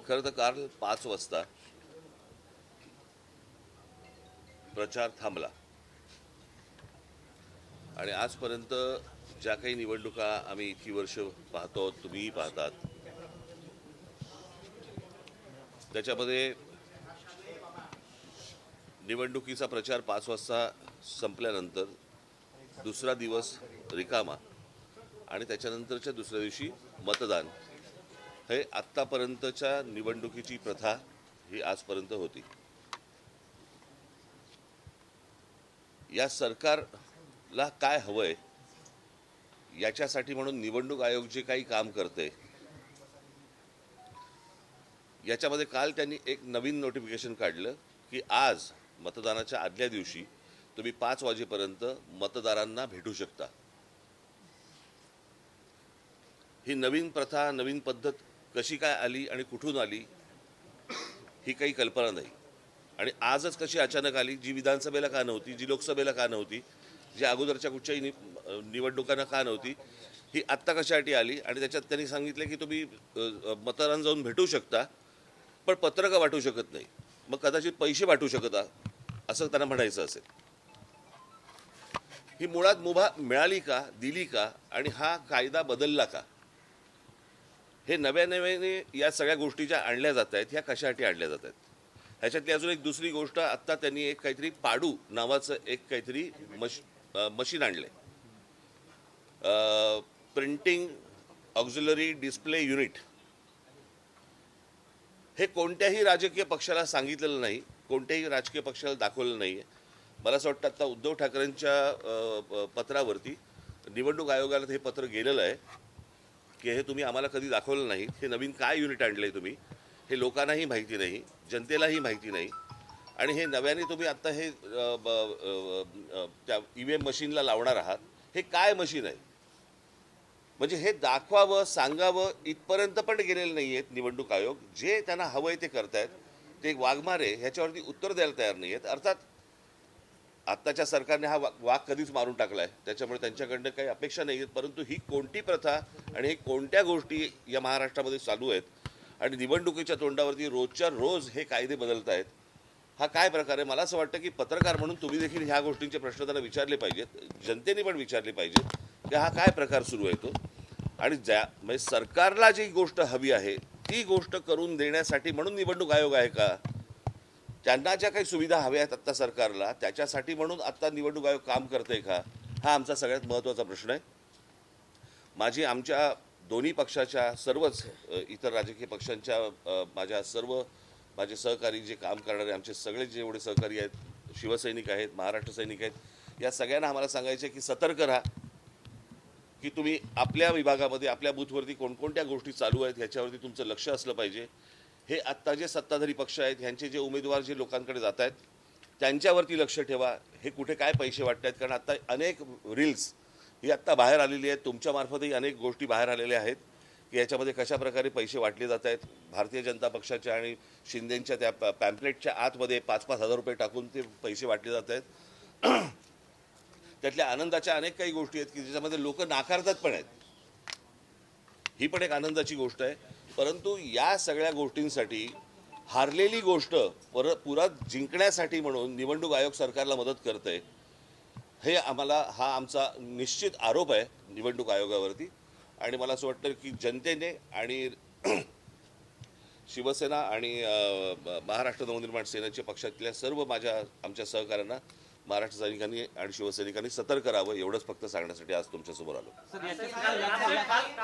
खरं तर काल 5 वाजता प्रचार थांबला आणि आजपर्यंत ज्या काही निवडणुका आम्ही इतकी वर्ष पाहतो, तुम्हीही पाहतात, त्याच्यामध्ये निवडणुकीचा प्रचार 5 वाजता संपल्यानंतर दुसरा दिवस रिकामा आणि त्याच्यानंतरच्या दुसऱ्या दिवशी मतदान, हे आत्तापर्यंतच्या निवडणुकीची प्रथा ही आजपर्यंत होती. या सरकारला काय हवंय याच्यासाठी म्हणून निवडणूक आयोग जे काही काम करते, याच्यामध्ये काल त्यांनी एक नवीन नोटिफिकेशन काढलं की आज मतदानाच्या आदल्या दिवशी तुम्ही 5 वाजेपर्यंत मतदारांना भेटू शकता. ही नवीन प्रथा, नवीन पद्धत कशी काय आली आणि कुठून आली ही काही कल्पना नाही. आणि आजच कशी अचानक आली, जी विधानसभेला का नव्हती, जी लोकसभेला का नव्हती, जी अगोदरच्या कुठच्याही निवडणुकांना का नव्हती, ही आत्ता कशासाठी आली. आणि त्याच्यात त्यांनी सांगितलं की तुम्ही मतदारांना जाऊन भेटू शकता, पण पत्रकं वाटू शकत नाही. मग कदाचित पैसे वाटू शकता असं त्यांना म्हणायचं असेल. ही मुळात मुभा मिळाली का, दिली का, आणि हा कायदा बदलला का, हे नव्याने या सगळ्या गोष्टी ज्या आणल्या जात आहेत ह्या कशासाठी आणल्या जात आहेत. ह्याच्यातली अजून एक दुसरी गोष्ट, आत्ता त्यांनी एक काहीतरी पाडू नावाचं एक काहीतरी मशीन आणलंय, प्रिंटिंग ऑक्झिलरी डिस्प्ले युनिट. हे कोणत्याही राजकीय पक्षाला सांगितलेलं नाही, कोणत्याही राजकीय पक्षाला दाखवलेलं नाही आहे. मला असं वाटतं आता उद्धव ठाकरेंच्या पत्रावरती निवडणूक आयोगाला हे पत्र गेलेलं आहे की हे तुम्ही आम्हाला कधी दाखवलं नाही. हे नवीन काय युनिट आणलंय तुम्ही, हे लोकांनाही माहिती नाही, जनतेलाही माहिती नाही. आणि हे नव्याने तुम्ही आत्ता हे त्या EVM मशीनला लावणार आहात. हे काय मशीन आहे, म्हणजे हे दाखवावं, सांगावं इथपर्यंत पण गेलेले नाही आहेत निवडणूक आयोग. जे त्यांना हवं आहे ते करतायत. ते वाघमारे ह्याच्यावरती उत्तर द्यायला तयार नाही आहेत. अर्थात आत्ताच्या सरकारने हा वाघ कधीच मारून टाकला आहे, त्याच्यामुळे त्यांच्याकडनं काही अपेक्षा नाही आहेत. परंतु ही कोणती प्रथा आणि हे कोणत्या गोष्टी या महाराष्ट्रामध्ये चालू आहेत आणि निवडणुकीच्या तोंडावरती रोजच्या रोज हे कायदे बदलत आहेत, हा काय प्रकार आहे. मला असं वाटतं की पत्रकार म्हणून तुम्ही देखील ह्या गोष्टींचे प्रश्न त्यांना विचारले पाहिजेत, जनतेने पण विचारले पाहिजेत की हा काय प्रकार सुरू आहे तो. आणि म्हणजे सरकारला जी गोष्ट हवी आहे ती गोष्ट करून देण्यासाठी म्हणून निवडणूक आयोग आहे का, त्यांना ज्या काही सुविधा हव्या आहेत आत्ता सरकारला त्याच्यासाठी म्हणून आत्ता निवडणूक आयोग काम करते का, हा आमचा सगळ्यात महत्त्वाचा प्रश्न आहे. आमच्या दोन्ही पक्षाच्या, सर्वच इतर राजकीय पक्षांच्या, माझे सहकारी जे काम करणारे आमचे सगळे जेवढे सहकारी आहेत, शिवसैनिक आहेत, महाराष्ट्र सैनिक आहेत, या सगळ्यांना आम्हाला सांगायचं आहे की सतर्क राहा, की तुम्ही आपल्या विभागामध्ये, आपल्या बूथवरती कोणकोणत्या गोष्टी चालू आहेत ह्याच्यावरती तुमचं लक्ष असलं पाहिजे. हे आत्ता जे सत्ताधारी पक्ष आहेत ह्यांचे जे उमेदवार जे लोकांकडे जात आहेत त्यांच्यावरती लक्ष ठेवा. हे कुठे काय पैसे वाटत आहेत, कारण आत्ता अनेक रील्स ही आत्ता बाहेर आलेली आहेत, तुमच्यामार्फतही अनेक गोष्टी बाहेर आलेल्या आहेत की याच्यामध्ये कशा प्रकारे पैसे वाटले जात आहेत. भारतीय जनता पक्षाच्या आणि शिंदेंच्या त्या पॅम्पलेटच्या आतमध्ये 5-5 हजार रुपये टाकून ते पैसे वाटले जात आहेत. त्यातल्या आनंदाच्या अनेक काही गोष्टी आहेत की ज्याच्यामध्ये लोक नाकारतात पण आहेत. ही पण एक आनंदाची गोष्ट आहे. परंतु या सगळ्या गोष्टींसाठी हारलेली गोष्ट पुन्हा जिंकण्यासाठी म्हणून निवडणूक आयोग सरकारला मदत करते, हे हा आमचा निश्चित आरोप आहे निवडणूक आयोगावरती. आणि मला असं वाटतं की जनतेने आणि शिवसेना आणि महाराष्ट्र नवनिर्माण सेनेच्या पक्षातल्या सर्व आमच्या सहकाऱ्यांना, महाराष्ट्र सैनिकांनी आणि शिवसैनिकांनी सतर्क राहावं एवढंच फक्त सांगण्यासाठी आज तुमच्यासमोर आलो.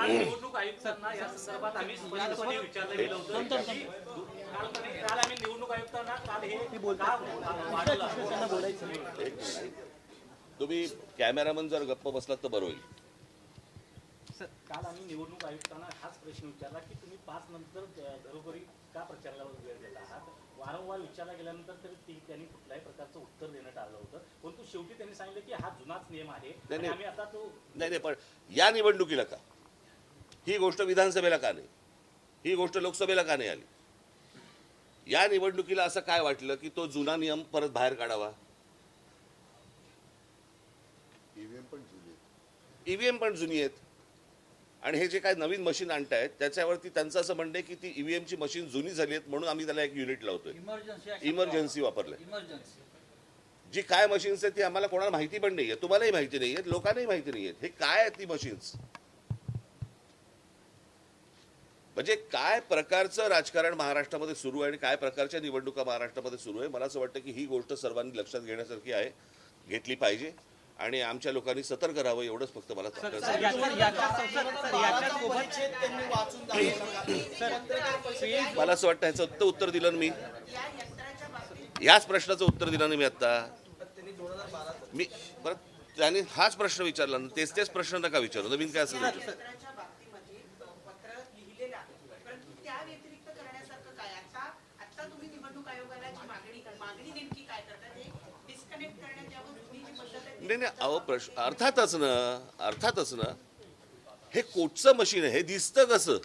निवडणूक आयुक्तांना या संदर्भात आम्ही स्पष्टपणे विचारलं गेलं होतं की काल आम्ही निवडणूक आयुक्तांना काल हे बोलायचं. तुम्ही कॅमेरामन जर गप्प बसलात तर बरं होईल. काल आम्ही निवडणूक आयुक्तांना हाच प्रश्न विचारला की तुम्ही 5 नंतर घरोघरी का प्रचाराला वेळ देत आहात. वारंवार विचारला गेल्यानंतर तरी त्यांनी कुठल्याही प्रकारचं उत्तर देणं टाळलं होतं. परंतु शेवटी त्यांनी सांगितलं की हा जुनाच नियम आहे आणि आम्ही आता तो नाही, पण या निवडणुकीला का, ही गोष्ट विधानसभेला का नाही, ही गोष्ट लोकसभेला का नाही आली. या निवडणुकीला असं काय वाटलं की तो जुना नियम परत बाहेर काढावा. ईव्हीएम पण जुनी आहेत. आणि हे जे काय नवीन मशीन आणतायत त्याच्यावरती त्यांचं असं म्हणणं आहे की ती ईव्हीएमची मशीन जुनी झाली आहेत म्हणून आम्ही त्याला एक युनिट लावतोय, इमर्जन्सी वापरलंय. जी काय मशीन्स आहेत ती आम्हाला कोणाला माहिती पण नाहीये, तुम्हालाही माहिती नाहीये, लोकांनाही माहिती नाहीये हे काय आहेत ती मशीन्स. म्हणजे काय प्रकारचं राजकारण महाराष्ट्रामध्ये सुरू आहे आणि काय प्रकारच्या निवडणुका महाराष्ट्रामध्ये सुरू आहे, मला असं वाटतं की ही गोष्ट सर्वांनी लक्षात घेण्यासारखी आहे, घेतली पाहिजे आणि आमच्या लोकांनी सतर्क राहावं एवढंच फक्त मला मला असं वाटतं ह्याचं उत्तर दिलं ना मी, याच प्रश्नाचं उत्तर दिलं ना मी आता. मी परत त्याने हाच प्रश्न विचारला ना, तेच प्रश्न नका विचारू, नवीन काय असेल नाही. अहो प्रश्न अर्थातच ना हे कोटचं मशीन आहे, हे दिसतं कसं,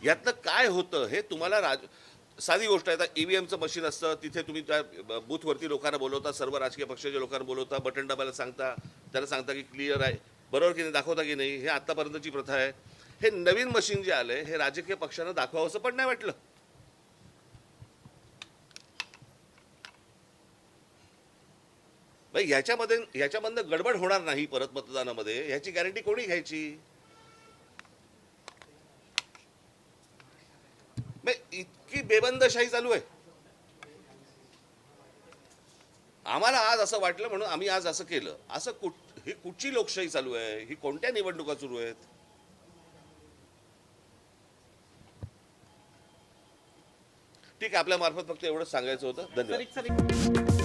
यातनं काय होतं हे तुम्हाला साधी गोष्ट आहे. आता ईव्हीएमचं मशीन असतं, तिथे तुम्ही त्या बूथवरती लोकांना बोलवता, सर्व राजकीय पक्षाच्या लोकांना बोलवता, बटन दाबायला सांगता, त्यांना सांगता की क्लिअर आहे, बरोबर की नाही, दाखवता की नाही, हे आतापर्यंतची प्रथा आहे. हे नवीन मशीन जे आलंय हे राजकीय पक्षांना दाखवावंसं पण नाही वाटलं. ह्याच्यामधनं गडबड होणार नाही परत मतदानामध्ये, ह्याची गॅरंटी कोणी घ्यायची. इतकी बेबंदशाही चालू आहे. आम्हाला आज असं वाटलं म्हणून आम्ही आज असं केलं. ही कुठची लोकशाही चालू आहे, ही कोणत्या निवडणुका सुरू आहेत. ठीक आहे, आपल्या मार्फत फक्त एवढंच सांगायचं होतं. धन्यवाद.